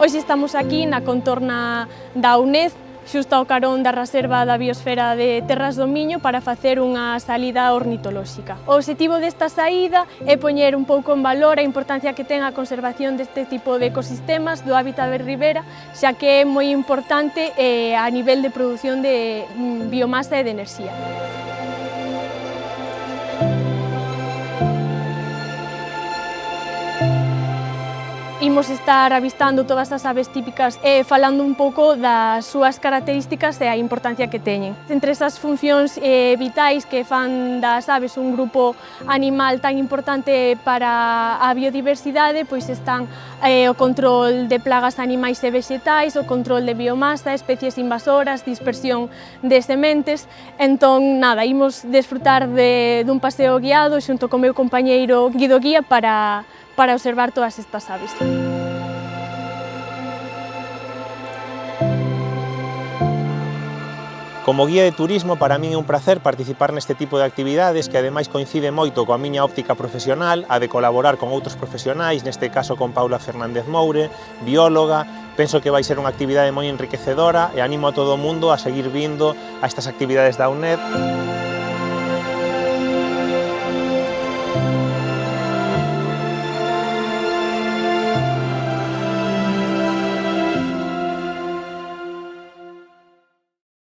Hoxe estamos aquí na contorna da UNED, xusto ao carón da Reserva da Biosfera de Terras do Miño para facer unha salida ornitolóxica. O obxectivo desta saída é poñer un pouco en valor a importancia que ten a conservación deste tipo de ecosistemas do hábitat de ribera, xa que é moi importante a nivel de produción de biomasa e de enerxía. Imos estar avistando todas as aves típicas e falando un pouco das súas características e a importancia que teñen. Entre esas funcións vitais que fan das aves un grupo animal tan importante para a biodiversidade, pois están o control de plagas animais e vexetais, o control de biomasa, especies invasoras, dispersión de sementes. Entón, nada, imos desfrutar dun paseo guiado xunto co meu compañeiro Guido Guía para observar todas estas aves. Como guía de turismo, para min é un placer participar neste tipo de actividades que ademais coincide moito coa miña óptica profesional, a de colaborar con outros profesionais, neste caso con Paula Fernández Moure, bióloga. Penso que vai ser unha actividade moi enriquecedora e animo a todo o mundo a seguir vindo a estas actividades da UNED.